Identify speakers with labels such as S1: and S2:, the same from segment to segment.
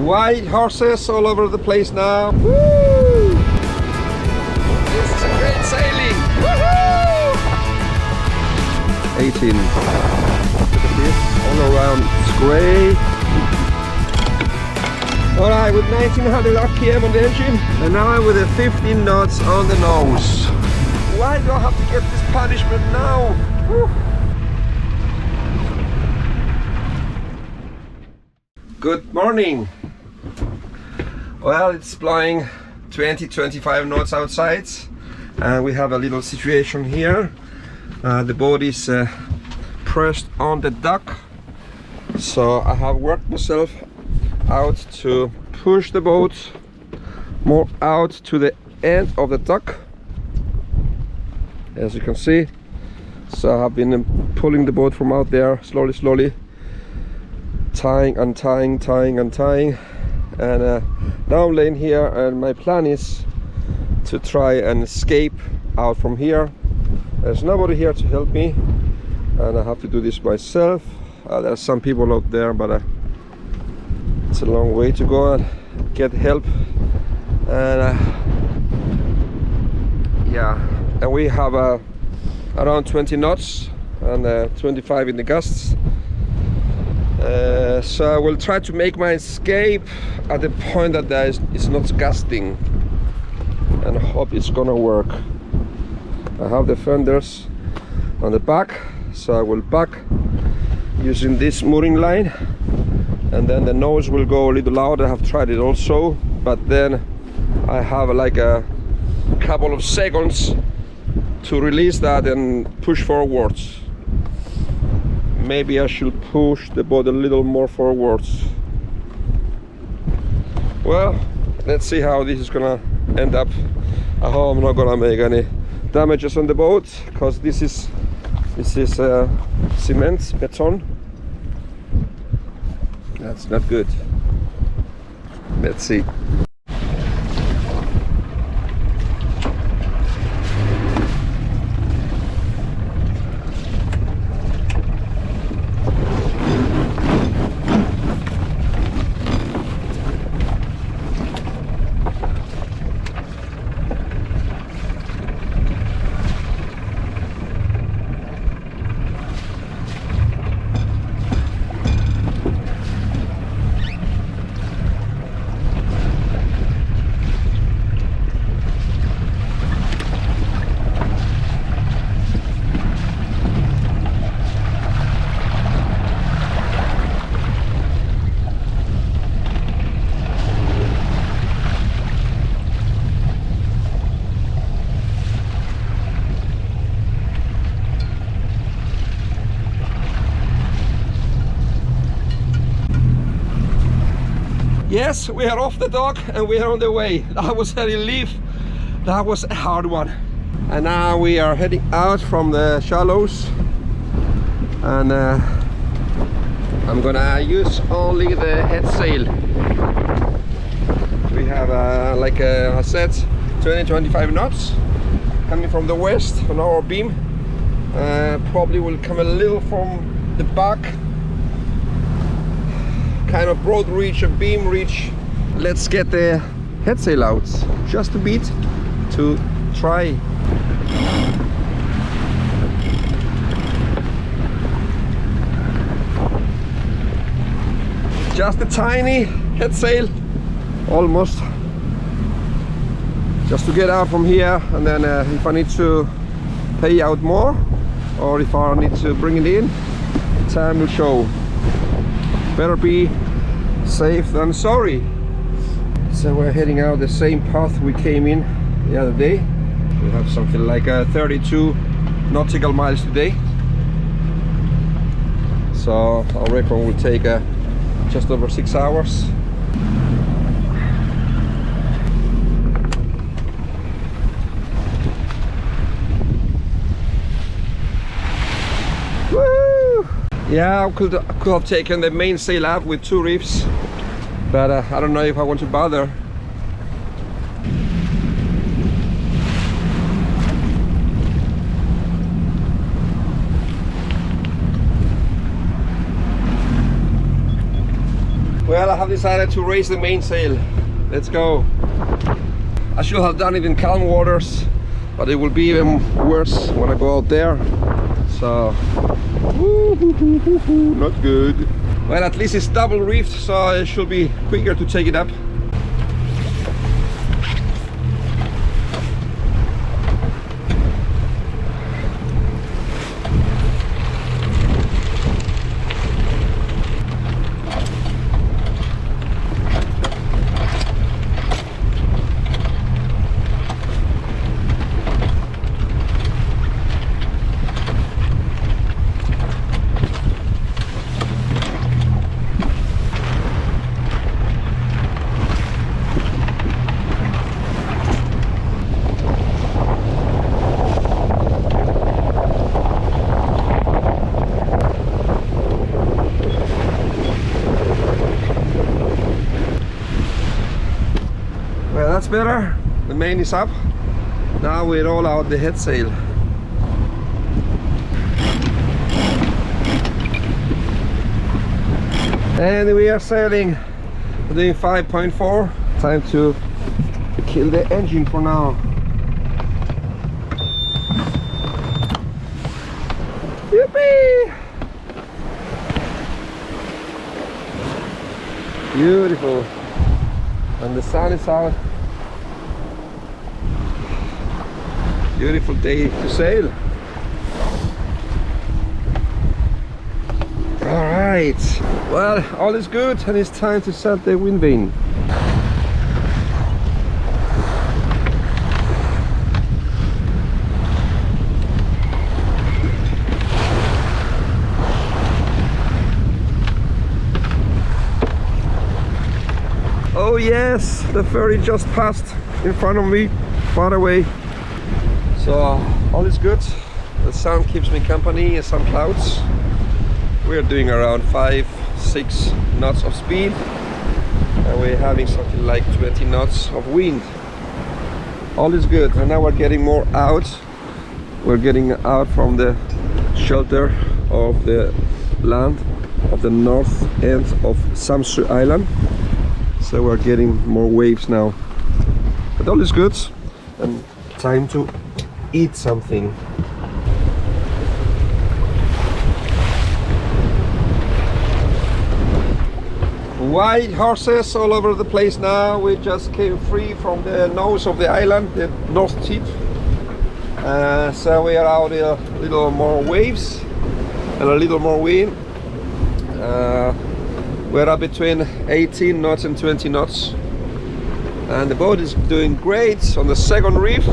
S1: White horses all over the place now. Woo! This is a great sailing. Woohoo! 18. Look at this, all around. It's great. Alright, with 1900 RPM on the engine, and now I'm with a 15 knots on the nose. Why do I have to get this punishment now? Woo! Good morning. Well, it's blowing 20-25 knots outside, and we have a little situation here. The boat is pressed on the dock, so I have worked myself out to push the boat more out to the end of the dock, as you can see. So I've been pulling the boat from out there slowly, tying, untying, and now I'm laying here, and my plan is to try and escape out from here. There's nobody here to help me, and I have to do this myself. There's some people out there, but it's a long way to go and get help. And yeah, and we have around 20 knots and 25 in the gusts. So I will try to make my escape at the point that it's not gusting, and I hope it's gonna work. I have the fenders on the back, so I will back using this mooring line, and then the nose will go a little out. I have tried it also, but then I have like a couple of seconds to release that and push forwards. Maybe I should push the boat a little more forwards. Well, let's see how this is gonna end up. I hope I'm not gonna make any damages on the boat, because this is cement, beton. That's not good. Let's see. Yes, we are off the dock and we are on the way. That was a relief. That was a hard one. And now we are heading out from the shallows, and I'm gonna use only the head sail. We have like I said, 20-25 knots coming from the west on our beam. Probably will come a little from the back, kind of broad reach, a beam reach. Let's get the head sail out just a bit to try. Just a tiny head sail, almost, just to get out from here, and then if I need to pay out more, or if I need to bring it in, time will show. Better be safe than sorry. So we're heading out the same path we came in the other day. We have something like 32 nautical miles today, so I reckon we'll take just over 6 hours. Yeah, I could have taken the main sail up with 2 reefs, but I don't know if I want to bother. Well, I have decided to raise the mainsail. Let's go. I should have done it in calm waters, but it will be even worse when I go out there. So, not good. Well, at least it's double reefed, so it should be quicker to take it up. That's better. The main is up. Now we roll out the head sail. And we are sailing. We're doing 5.4. Time to kill the engine for now. Yippee! Beautiful. And the sun is out. Beautiful day to sail. All right. Well, all is good, and it's time to set the wind vane. Oh yes, the ferry just passed in front of me, far away. So all is good. The sun keeps me company and some clouds. We're doing around 5-6 knots of speed, and we're having something like 20 knots of wind. All is good, and now we're getting more out. We're getting out from the shelter of the land of the north end of Samsø island. So we're getting more waves now, but all is good, and time to eat something. White horses all over the place now. We just came free from the nose of the island, the north tip. So we are out a little more waves and a little more wind. We're up between 18 knots and 20 knots. And the boat is doing great on the second reef.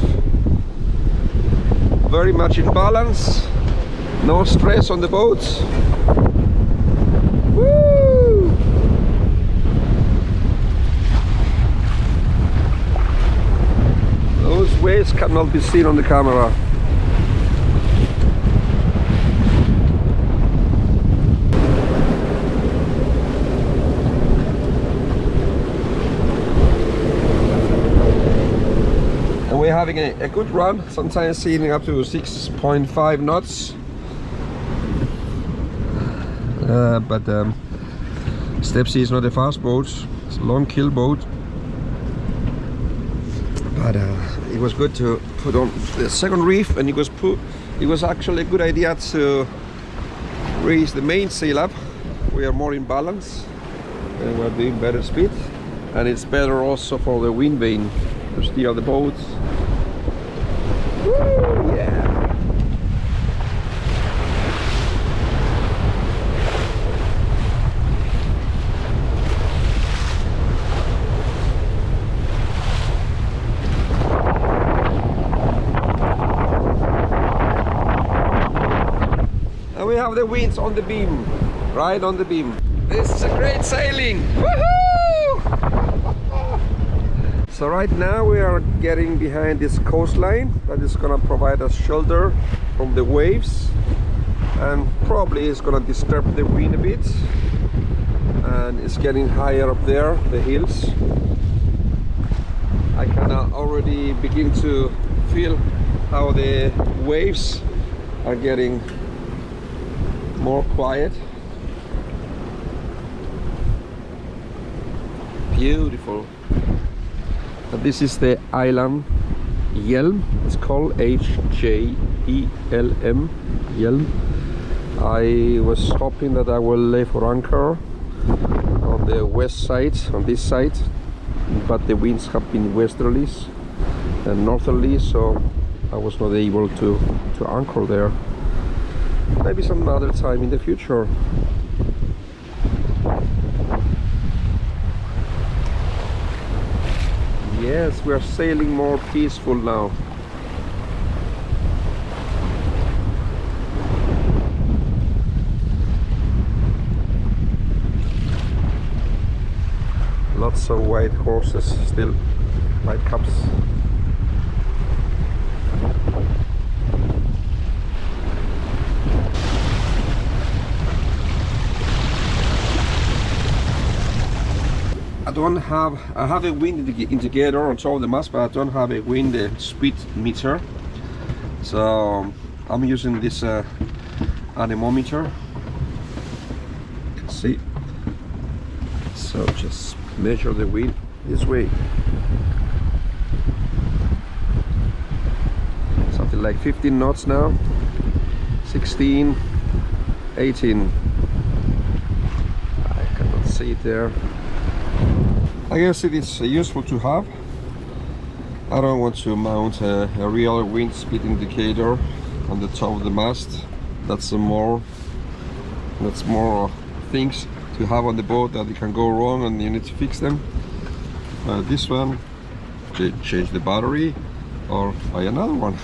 S1: Very much in balance. No stress on the boat. Woo! Those waves cannot be seen on the camera. We're having a good run, sometimes seeing up to 6.5 knots. But Stepsy is not a fast boat, it's a long kill boat. But it was good to put on the second reef, and it was actually a good idea to raise the mainsail up. We are more in balance and we're doing better speed, and it's better also for the wind vane to steer the boat. Woo, yeah. And we have the winds on the beam, right on the beam. This is a great sailing. Woohoo! So right now we are getting behind this coastline that is going to provide us shelter from the waves, and probably is going to disturb the wind a bit, and it's getting higher up there, the hills. I can already begin to feel how the waves are getting more quiet. Beautiful. And this is the island Hjelm. It's called H-J-E-L-M. Hjelm. I was hoping that I will lay for anchor on the west side, on this side, but the winds have been westerlies and northerly, so I was not able to anchor there. Maybe some other time in the future. Yes, we are sailing more peaceful now. Lots of white horses, still white caps. I have a wind indicator on top of the mast, but I don't have a wind speed meter. So I'm using this anemometer. You can see. So just measure the wind this way. Something like 15 knots now. 16, 18. I cannot see it there. I guess it is useful to have. I don't want to mount a real wind speed indicator on the top of the mast. That's more things to have on the boat that can go wrong and you need to fix them. This one, change the battery or buy another one.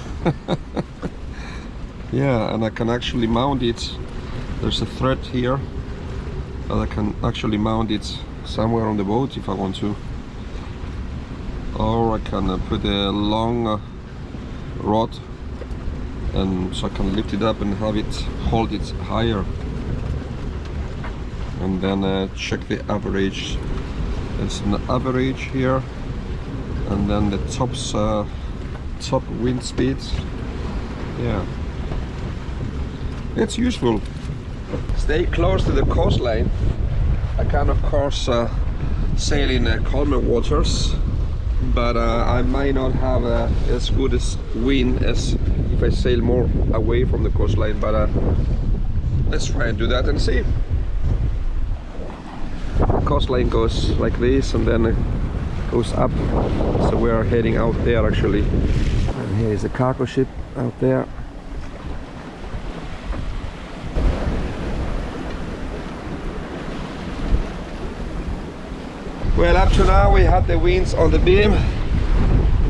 S1: Yeah, and I can actually mount it. There's a thread here that I can actually mount it somewhere on the boat if I want to, or I can put a long rod, and so I can lift it up and have it hold it higher, and then check the average. There's an average here, and then the top wind speeds. Yeah, it's useful. Stay close to the coastline. I can of course sail in calmer waters, but I might not have as good as wind as if I sail more away from the coastline, but let's try and do that and see. The coastline goes like this and then it goes up, so we are heading out there actually. And here is a cargo ship out there. Well, up to now we had the winds on the beam.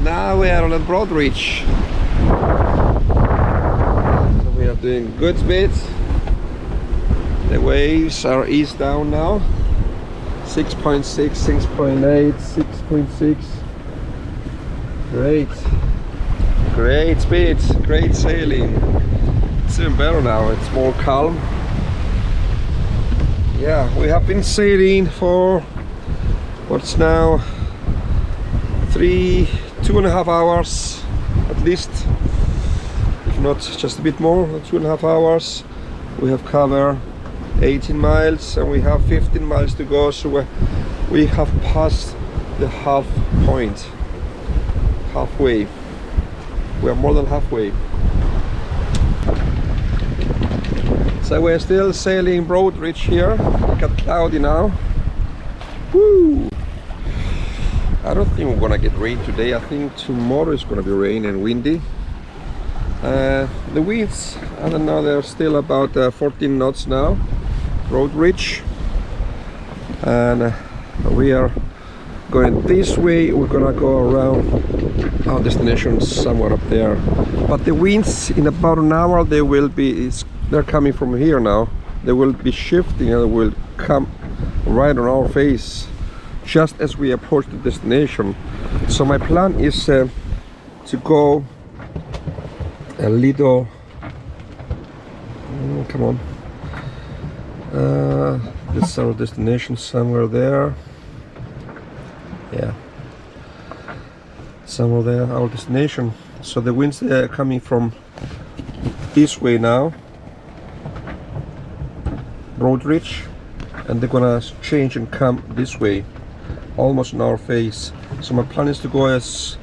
S1: Now we are on a broad reach. So we are doing good speed. The waves are eased down now. 6.6, 6.8, 6.6. Great. Great speed, great sailing. It's even better now, it's more calm. Yeah, we have been sailing for what's now 2.5 hours at least, if not just a bit more, 2.5 hours. We have covered 18 miles and we have 15 miles to go, so we have passed the half point, halfway. We are more than halfway. So we're still sailing broad reach here. Look at cloudy now. Woo! I don't think we're gonna get rain today. I think tomorrow is gonna be rain and windy. The winds, I don't know, they're still about 14 knots now, broad reach, and we are going this way. We're gonna go around our destination somewhere up there, but the winds in about an hour they're coming from here now. They will be shifting and they will come right on our face just as we approach the destination. So my plan is to go a little, come on, this is our destination, somewhere there. Yeah, somewhere there, our destination. So the winds are coming from this way now, broad reach, and they're gonna change and come this way. almost in our face. So my plan is to go as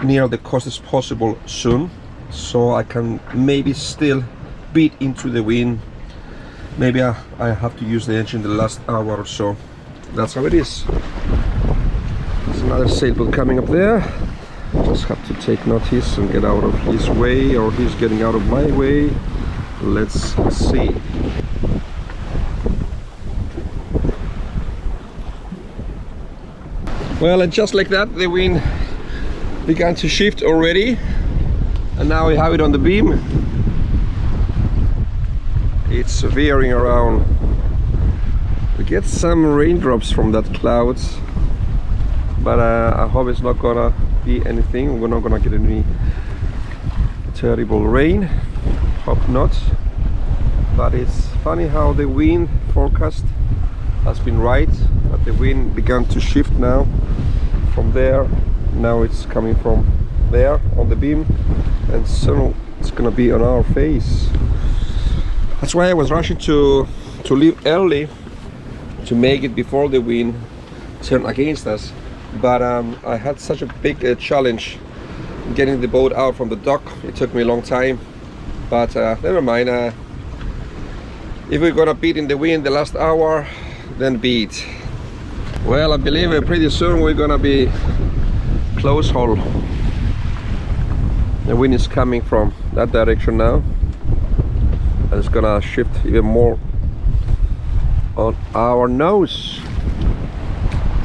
S1: near the coast as possible soon, so I can maybe still beat into the wind. Maybe I have to use the engine the last hour or so. That's how it is. There's another sailboat coming up there. Just have to take notice and get out of his way, or he's getting out of my way. Let's see. Well, and just like that, the wind began to shift already, and now we have it on the beam. It's veering around. We get some raindrops from that clouds, but I hope it's not gonna be anything. We're not gonna get any terrible rain. Hope not. But it's funny how the wind forecast has been right, but the wind began to shift now from there. Now it's coming from there on the beam, and soon it's gonna be on our face. That's why I was rushing to leave early to make it before the wind turned against us. But I had such a big challenge getting the boat out from the dock. It took me a long time, but never mind. If we're gonna beat in the wind the last hour, then beat. Well, I believe pretty soon we're gonna be close haul. The wind is coming from that direction now, and it's gonna shift even more on our nose.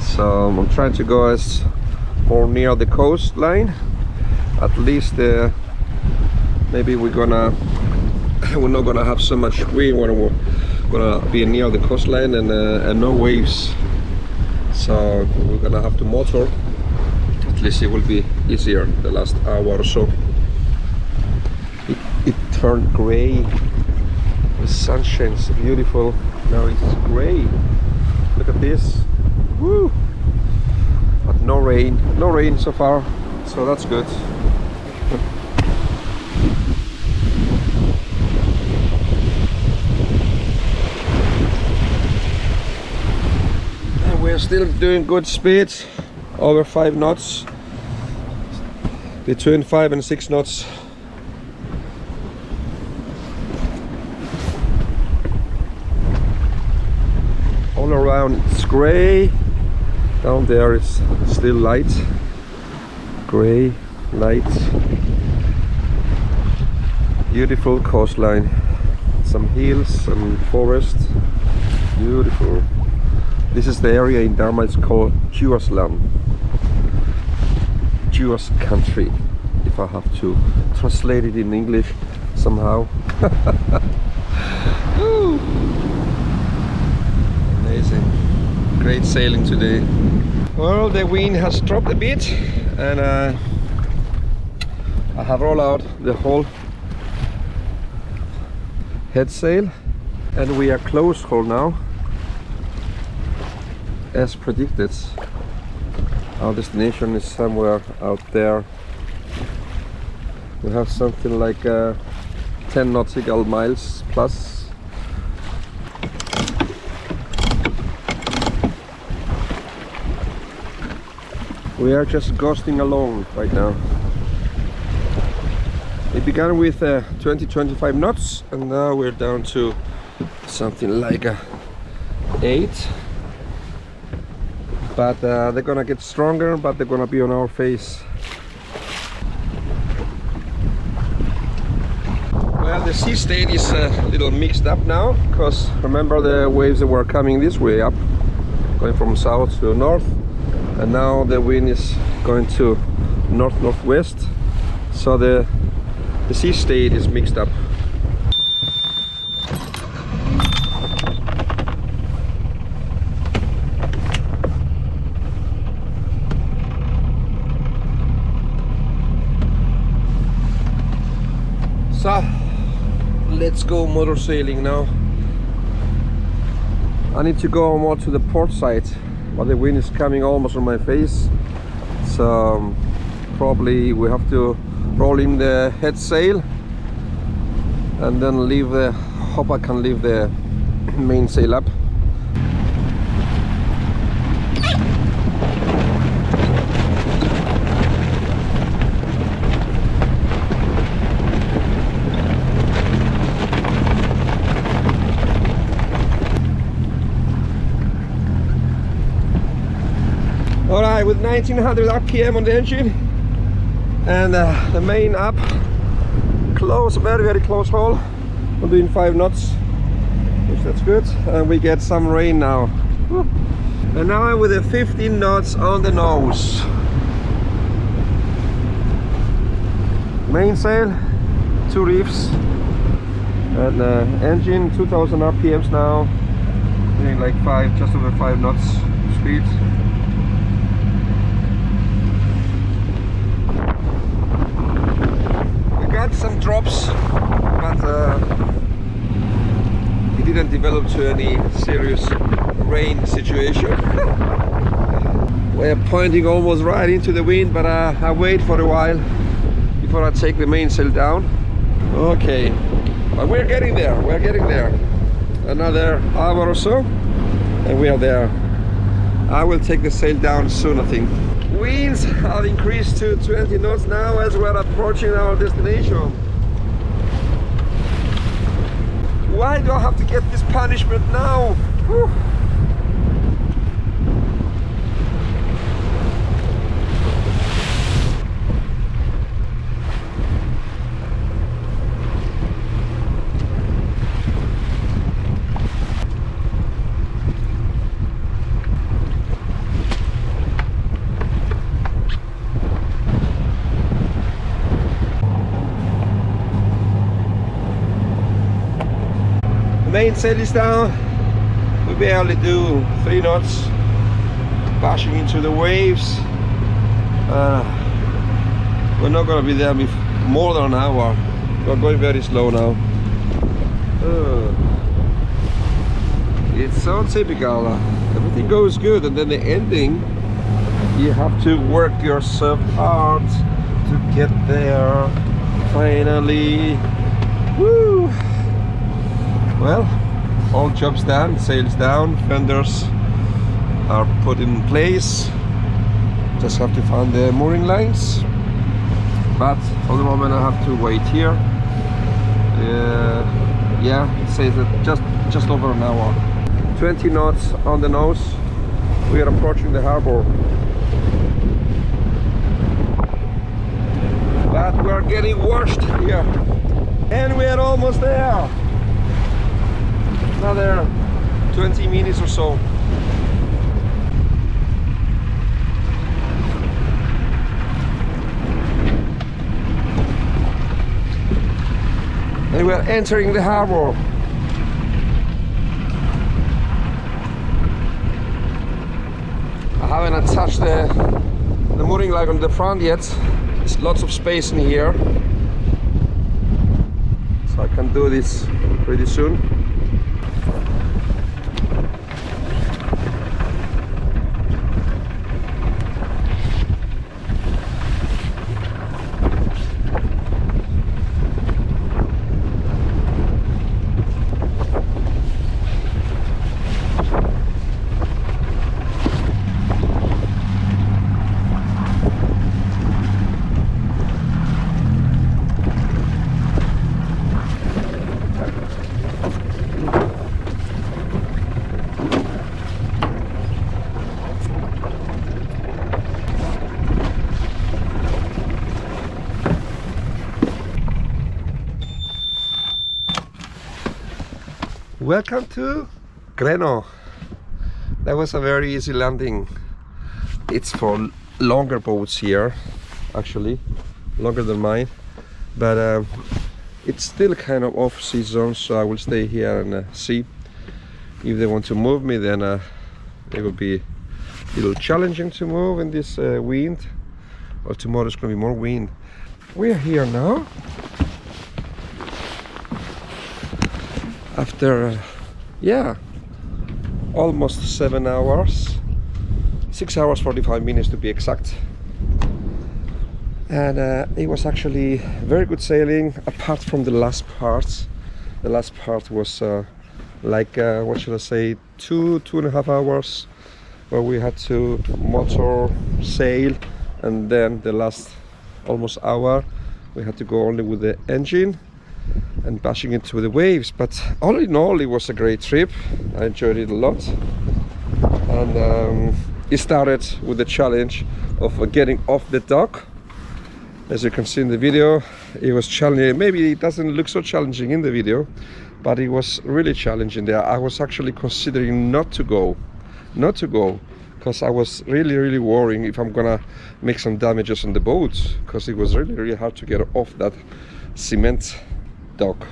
S1: So I'm trying to go as more near the coastline. At least maybe we're not gonna have so much wind when we're gonna be near the coastline, and no waves. So we're gonna have to motor. At least it will be easier the last hour or so. It turned gray. The sunshine is beautiful. Now it's gray. Look at this. Woo! But no rain so far, so that's good. And we're still doing good speed, over 5 knots, between 5 and 6 knots. All around it's gray. Down there it's still light, gray, light. Beautiful coastline, some hills, some forest, beautiful. This is the area in Denmark. It's called Djursland, Djurs country, if I have to translate it in English somehow. Amazing. Great sailing today. Well, the wind has dropped a bit, and I have rolled out the whole head sail, and we are close haul now, as predicted. Our destination is somewhere out there. We have something like 10 nautical miles plus. We are just ghosting along right now. It began with 20-25 knots, and now we're down to something like 8. But they're gonna get stronger, but they're gonna be on our face. Well, the sea state is a little mixed up now, because remember the waves that were coming this way up, going from south to north. And now the wind is going to north-northwest, so the sea state is mixed up. So let's go motor sailing now. I need to go more to the port side, but the wind is coming almost on my face, so probably we have to roll in the head sail and then leave the, hope I can leave the main sail up. Alright, with 1900 RPM on the engine and the main up close, very close hole. I'm doing 5 knots, which that's good, and we get some rain now. Woo. And now I'm with the 15 knots on the nose. Mainsail, 2 reefs, and engine 2000 RPMs now, doing like just over 5 knots speed. We got some drops, but it didn't develop to any serious rain situation. We're pointing almost right into the wind, but I wait for a while before I take the mainsail down. Okay, but we're getting there, Another hour or so, and we are there. I will take the sail down soon, I think. Winds have increased to 20 knots now as we're approaching our destination. Why do I have to get this punishment now? Whew. Mainsail is down. We barely do 3 knots, bashing into the waves. We're not going to be there more than an hour. We're going very slow now. It's so typical. Everything goes good, and then the ending, you have to work yourself hard to get there. Finally, woo! Well, all jobs done, sails down, fenders are put in place. Just have to find the mooring lines. But for the moment I have to wait here. Yeah, it says that just over an hour. 20 knots on the nose. We are approaching the harbor. But we are getting washed here. And we are almost there. Another 20 minutes or so. And we are entering the harbor. I haven't attached the mooring line on the front yet. There's lots of space in here, so I can do this pretty soon. Welcome to Grenaa. That was a very easy landing. It's for longer boats here, actually, longer than mine, but it's still kind of off season, so I will stay here and see. If they want to move me, then it will be a little challenging to move in this wind. Well, tomorrow is going to be more wind. We're here now. After almost 7 hours, 6 hours 45 minutes to be exact, and it was actually very good sailing apart from the last part. The last part was what should I say, 2.5 hours where we had to motor sail, and then the last almost hour we had to go only with the engine and bashing into the waves. But all in all, it was a great trip. I enjoyed it a lot, and it started with the challenge of getting off the dock. As you can see in the video, it was challenging. Maybe it doesn't look so challenging in the video, but it was really challenging there. I was actually considering not to go, because I was really worrying if I'm gonna make some damages on the boat, because it was really hard to get off that cement dock.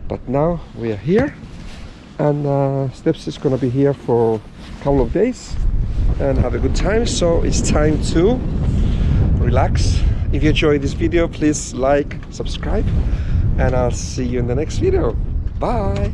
S1: But now we are here, and Steps is gonna be here for a couple of days and have a good time. So it's time to relax. If you enjoyed this video, please like, subscribe, and I'll see you in the next video. Bye.